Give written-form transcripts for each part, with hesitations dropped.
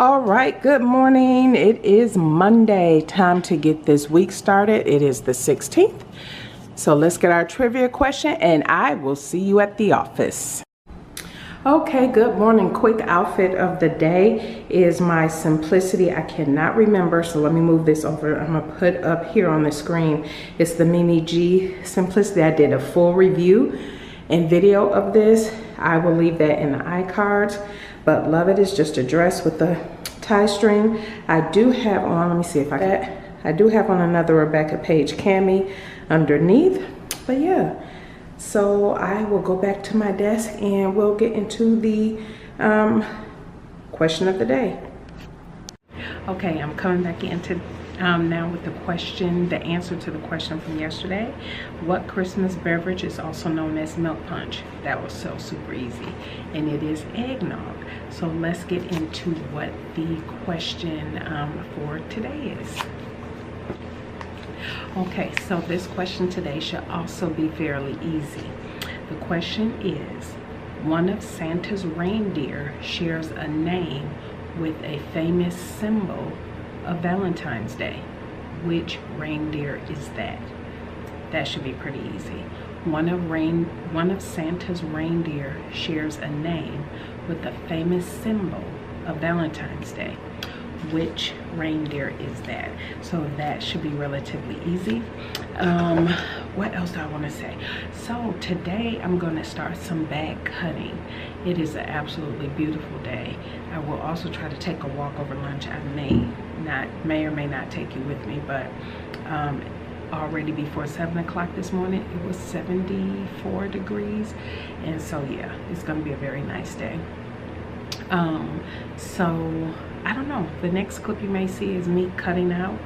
All right, good morning. It is Monday. Time to get this week started. It is the 16th. So let's get our trivia question and I will see you at the office. Okay, good morning. Quick outfit of the day is my Simplicity. I cannot remember, so let me move this over. I'm gonna put up here on the screen. It's the Mimi G Simplicity. I did a full review and video of this. I will leave that in the iCards, but love it. It's just a dress with the tie string. I do have on, let me see if I do have on another Rebecca Page cami underneath, but yeah. So I will go back to my desk and we'll get into the question of the day. Okay, I'm coming back into now with the question, the answer to the question from yesterday. What Christmas beverage is also known as milk punch? That was so super easy, and it is eggnog. So let's get into what the question for today is. Okay, so this question today should also be fairly easy. The question is, one of Santa's reindeer shares a name with a famous symbol of Valentine's Day. Which reindeer is that? That should be pretty easy. One of Santa's reindeer shares a name with a famous symbol of Valentine's Day. Which reindeer is that? So that should be relatively easy. What else do I want to say? So today I'm going to start some bag cutting. It is an absolutely beautiful day. I will also try to take a walk over lunch. I may or may not take you with me, but already before 7 o'clock this morning it was 74 degrees, and so yeah, it's going to be a very nice day. So I don't know, the next clip you may see is me cutting out,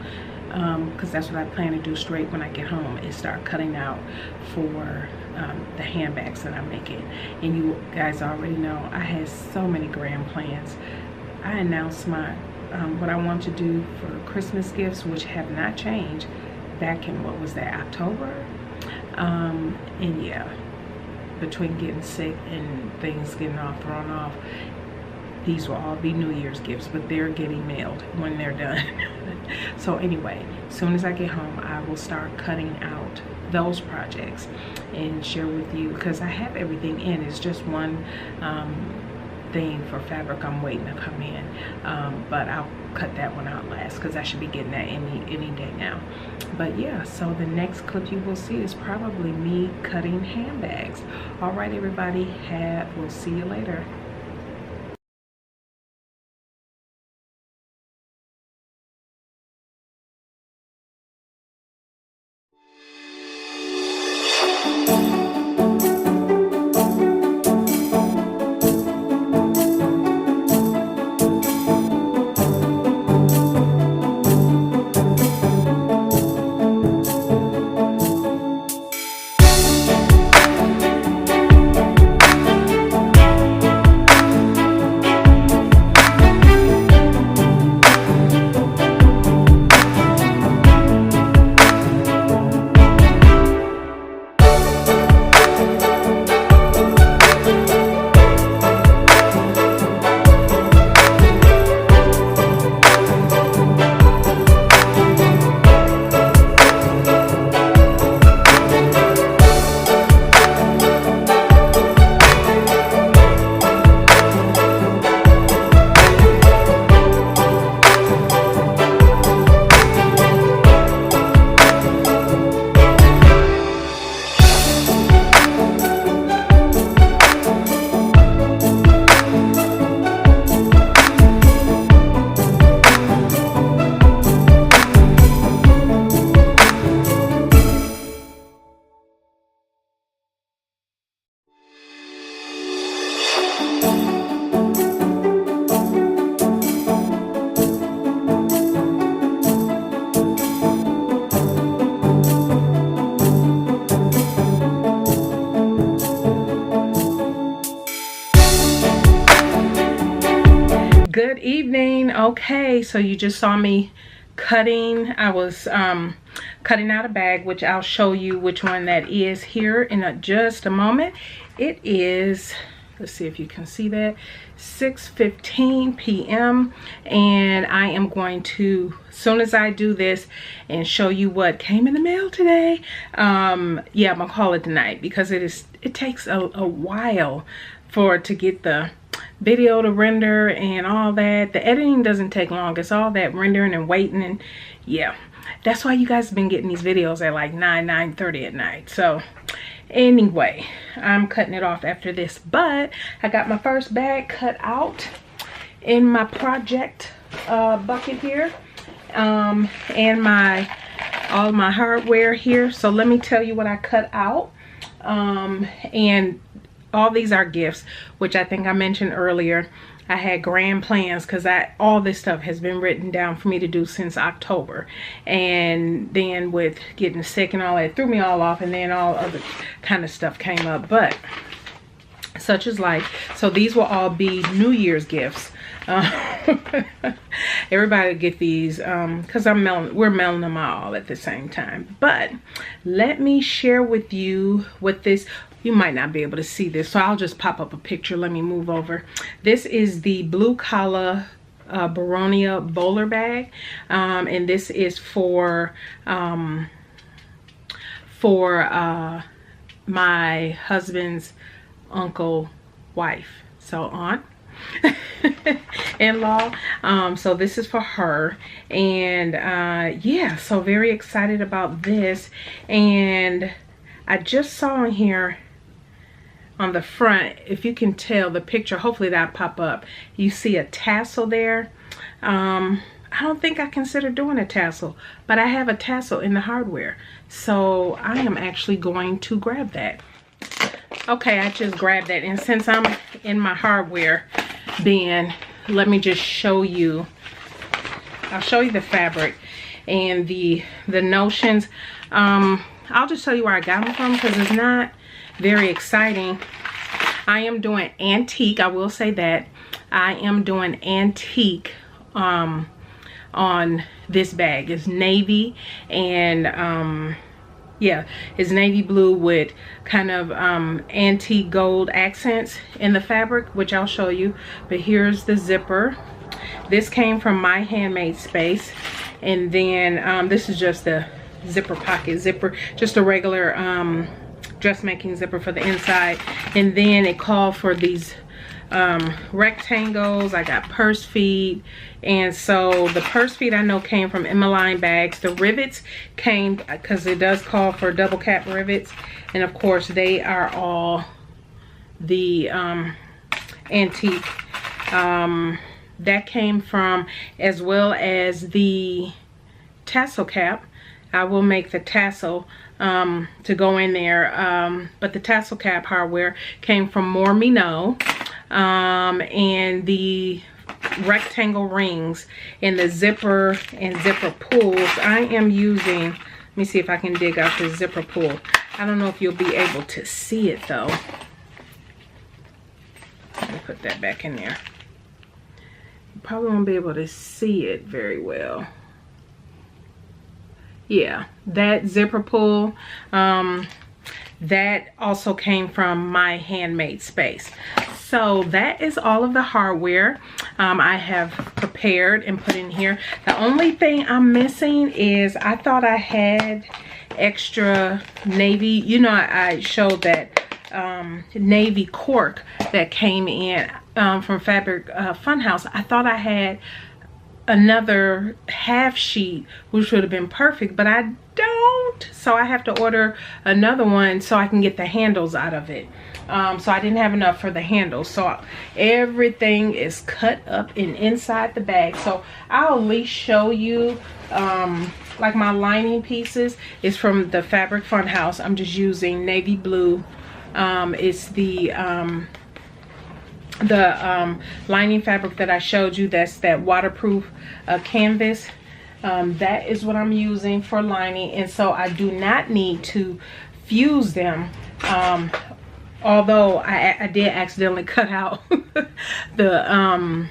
because that's what I plan to do straight when I get home, is start cutting out for the handbags that I'm making. And you guys already know I had so many grand plans. I announced my what I want to do for Christmas gifts, which have not changed, back in, what was that, October? And yeah, between getting sick and things getting all thrown off, these will all be New Year's gifts, but they're getting mailed when they're done. So anyway, as soon as I get home, I will start cutting out those projects and share with you, because I have everything in. It's just one thing for fabric I'm waiting to come in, but I'll cut that one out last, because I should be getting that any day now. But yeah, so the next clip you will see is probably me cutting handbags. All right, everybody, we'll see you later. Good evening. Okay, so you just saw me cutting. I was cutting out a bag, which I'll show you which one that is here in just a moment. It is let's see if you can see that, 6:15 p.m. and I am going to, as soon as I do this and show you what came in the mail today, yeah, I'm gonna call it tonight, because it takes a while to get the video to render and all that. The editing doesn't take long. It's all that rendering and waiting, and yeah, that's why you guys have been getting these videos at like 9:30 at night. So anyway, I'm cutting it off after this, but I got my first bag cut out in my project bucket here, and all my hardware here. So let me tell you what I cut out, and all these are gifts, which I think I mentioned earlier. I had grand plans, because all this stuff has been written down for me to do since October, and then with getting sick and all that, threw me all off, and then all other kind of stuff came up, but such is life. So these will all be New Year's gifts. Everybody get these because we're mailing them all at the same time. But let me share with you what this, you might not be able to see this, so I'll just pop up a picture. Let me move over. This is the Blue Collar Baronia bowler bag, and this is for my husband's uncle wife, so aunt in-law. So this is for her, and yeah, so very excited about this. And I just saw in here on the front, if you can tell the picture, hopefully that'll pop up, you see a tassel there. I don't think I consider doing a tassel, but I have a tassel in the hardware, so I am actually going to grab that. Okay, I just grabbed that, and since I'm in my hardware bin, let me just show you. I'll show you the fabric and the notions. I'll just tell you where I got them from, because it's not very exciting. I am doing antique, I will say that. I am doing antique on this bag. It's navy, and yeah, it's navy blue with kind of antique gold accents in the fabric, which I'll show you. But here's the zipper. This came from My Handmade Space, and then this is just the zipper pocket zipper, just a regular dressmaking zipper for the inside. And then it called for these rectangles. I got purse feet, and so the purse feet I know came from Emmeline bags. The rivets came because it does call for double cap rivets, and of course they are all the antique. That came from, as well as the tassel cap. I will make the tassel to go in there, but the tassel cap hardware came from More Me Know, and the rectangle rings and the zipper and zipper pulls I am using. Let me see if I can dig out the zipper pull. I don't know if you'll be able to see it though. Let me put that back in there. You probably won't be able to see it very well. Yeah, that zipper pull, that also came from My Handmade Space. So that is all of the hardware I have prepared and put in here. The only thing I'm missing is, I thought I had extra navy. You know, I showed that navy cork that came in from Fabric Funhouse. I thought I had another half sheet, which would have been perfect, but I don't, so I have to order another one so I can get the handles out of it. So I didn't have enough for the handles, so everything is cut up and inside the bag. So I'll at least show you like my lining pieces is from the Fabric Funhouse. I'm just using navy blue. It's the lining fabric that I showed you, that's that waterproof canvas. That is what I'm using for lining, and so I do not need to fuse them, although I did accidentally cut out the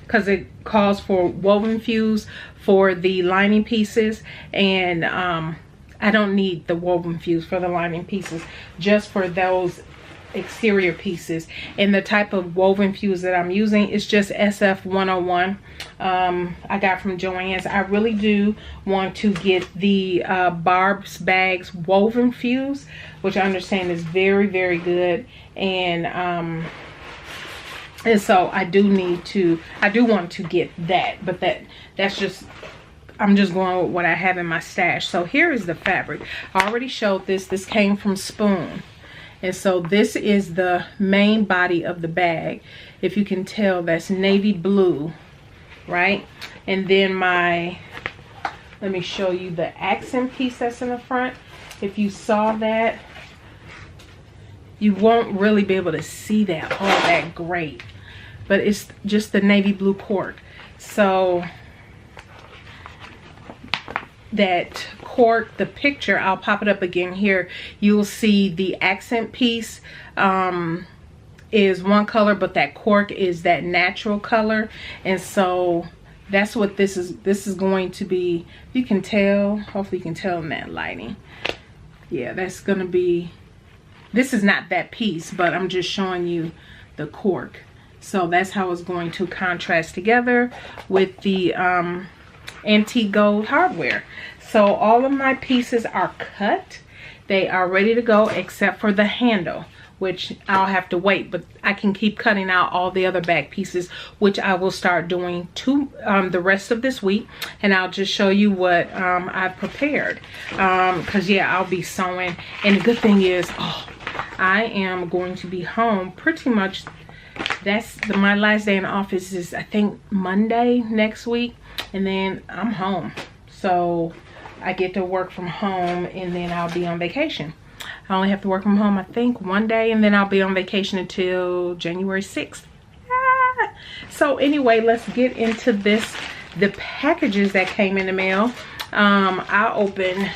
because it calls for woven fuse for the lining pieces, and I don't need the woven fuse for the lining pieces, just for those exterior pieces, and the type of woven fuse that I'm using is just SF 101. I got from Joann's. I really do want to get the Barb's Bags woven fuse, which I understand is very, very good, and so I do want to get that, but that's just, I'm just going with what I have in my stash. So here is the fabric. I already showed this came from Spoon. And so this is the main body of the bag. If you can tell, that's navy blue, right? And then let me show you the accent piece that's in the front. If you saw that, you won't really be able to see that all that great. But it's just the navy blue cork. So that cork, the picture, I'll pop it up again here. You'll see the accent piece is one color, but that cork is that natural color. And so that's what this is going to be. You can tell, hopefully you can tell in that lighting. Yeah, that's gonna be, this is not that piece, but I'm just showing you the cork. So that's how it's going to contrast together with the antique gold hardware. So all of my pieces are cut. They are ready to go except for the handle, which I'll have to wait, but I can keep cutting out all the other bag pieces, which I will start doing the rest of this week. And I'll just show you what I've prepared, because yeah, I'll be sewing. And the good thing is, I am going to be home pretty much. My last day in the office is, I think, Monday next week, and then I'm home. So I get to work from home, and then I'll be on vacation. I only have to work from home, I think, one day, and then I'll be on vacation until January 6th. So anyway, let's get into this. The packages that came in the mail. I'll open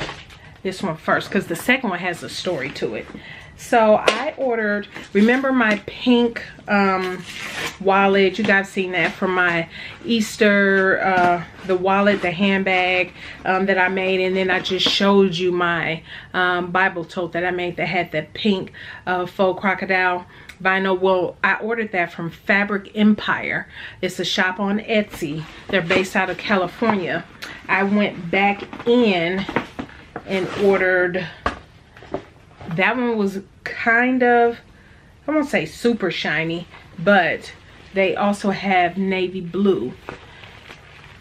this one first because the second one has a story to it. So I ordered, remember my pink wallet? You guys seen that from my Easter, the wallet, the handbag that I made. And then I just showed you my Bible tote that I made that had the pink faux crocodile vinyl. Well, I ordered that from Fabric Empire. It's a shop on Etsy. They're based out of California. I went back in and ordered, that one was kind of, I won't say super shiny, but they also have navy blue.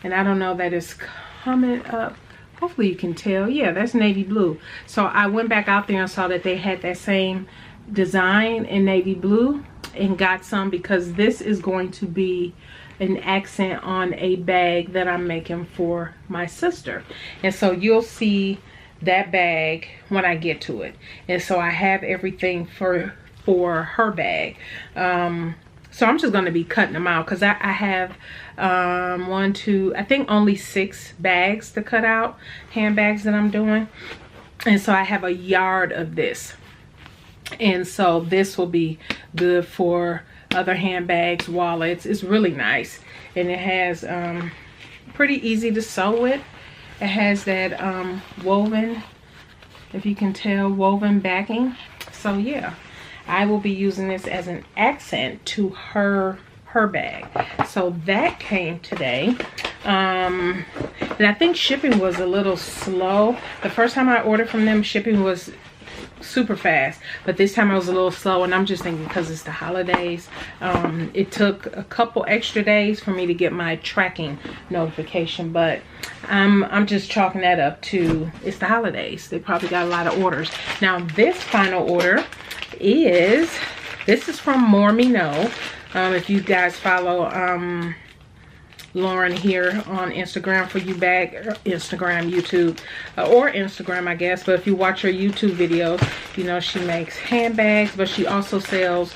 And I don't know that it's coming up. Hopefully you can tell. Yeah, that's navy blue. So I went back out there and saw that they had that same design in navy blue and got some, because this is going to be an accent on a bag that I'm making for my sister. And so you'll see that bag when I get to it. And so I have everything for her bag. So I'm just going to be cutting them out, because I have one, two, I think only 6 bags to cut out, handbags that I'm doing. And so I have a yard of this, and so this will be good for other handbags, wallets. It's really nice, and it has pretty easy to sew with. It has that woven, if you can tell, woven backing. So yeah, I will be using this as an accent to her bag. So that came today. And I think shipping was a little slow. The first time I ordered from them, shipping was super fast, but this time I was a little slow, and I'm just thinking because it's the holidays. It took a couple extra days for me to get my tracking notification, but I'm just chalking that up to it's the holidays. They probably got a lot of orders. Now this final order is, this is from More Me Know. If you guys follow Lauren here on Instagram for You Bag, Instagram, YouTube, or Instagram, I guess. But if you watch her YouTube videos, you know she makes handbags, but she also sells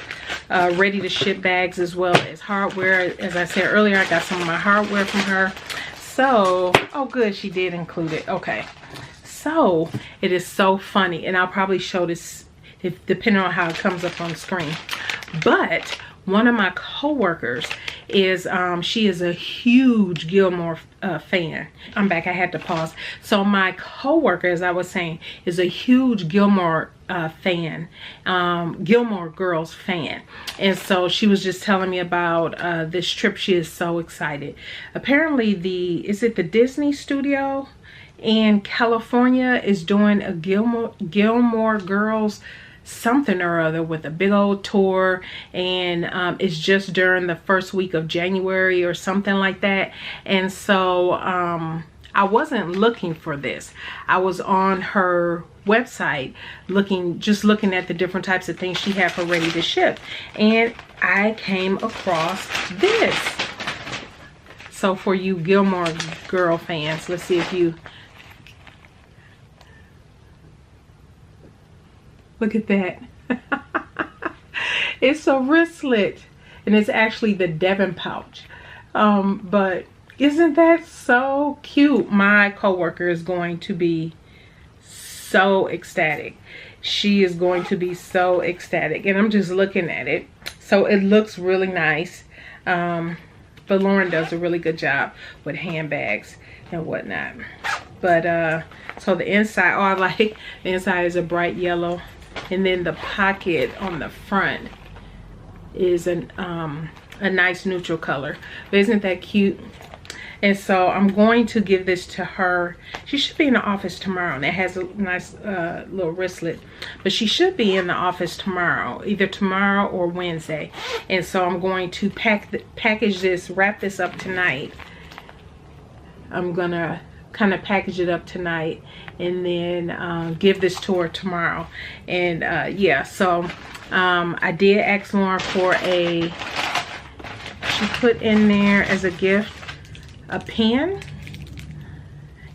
ready to ship bags as well as hardware. As I said earlier, I got some of my hardware from her. So, oh good, she did include it. Okay, so it is so funny, and I'll probably show this if, depending on how it comes up on screen. But one of my co-workers is she is a huge Gilmore fan. I'm back, I had to pause. So my co-worker, as I was saying, is a huge Gilmore fan, Gilmore Girls fan. And so she was just telling me about this trip. She is so excited. Apparently is it the Disney studio in California is doing a Gilmore Girls something or other with a big old tour, and it's just during the first week of January or something like that. And so I wasn't looking for this. I was on her website just looking at the different types of things she had for ready to ship, and I came across this. So for you Gilmore Girl fans, let's see if you look at that. It's a wristlet, and it's actually the Devon pouch. But isn't that so cute? My coworker is going to be so ecstatic. She is going to be so ecstatic, and I'm just looking at it. So it looks really nice. But Lauren does a really good job with handbags and whatnot. But so the inside, oh, I like the inside is a bright yellow. And then the pocket on the front is a nice neutral color. But isn't that cute? And so I'm going to give this to her. She should be in the office tomorrow, and it has a nice little wristlet. But she should be in the office tomorrow, either tomorrow or Wednesday. And so I'm going to package this, wrap this up tonight. I'm gonna kind of package it up tonight, and then give this to her tomorrow. And yeah, so I did ask Lauren for she put in there as a gift a pen,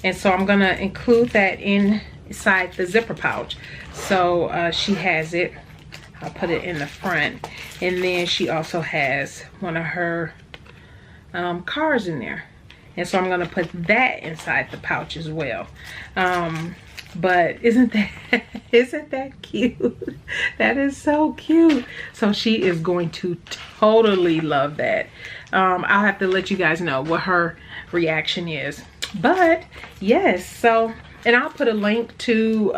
and so I'm gonna include that inside the zipper pouch. So she has it. I'll put it in the front, and then she also has one of her cards in there. And so I'm gonna put that inside the pouch as well. But isn't that cute? That is so cute. So she is going to totally love that. I'll have to let you guys know what her reaction is. But yes, so, and I'll put a link to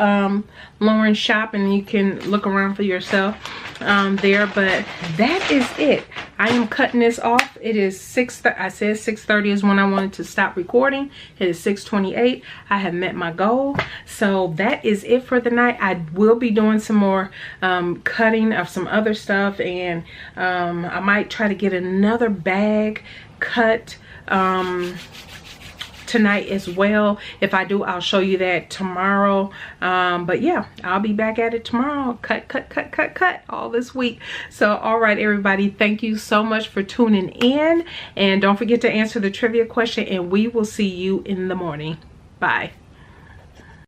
Lauren's shop, and you can look around for yourself there. But that is it. I am cutting this off. It is I said 6:30 is when I wanted to stop recording. It is 6:28. I have met my goal. So that is it for the night. I will be doing some more cutting of some other stuff, and I might try to get another bag cut tonight as well. If I do, I'll show you that tomorrow. But yeah, I'll be back at it tomorrow. Cut all this week. So all right, everybody, thank you so much for tuning in, and don't forget to answer the trivia question, and we will see you in the morning. Bye.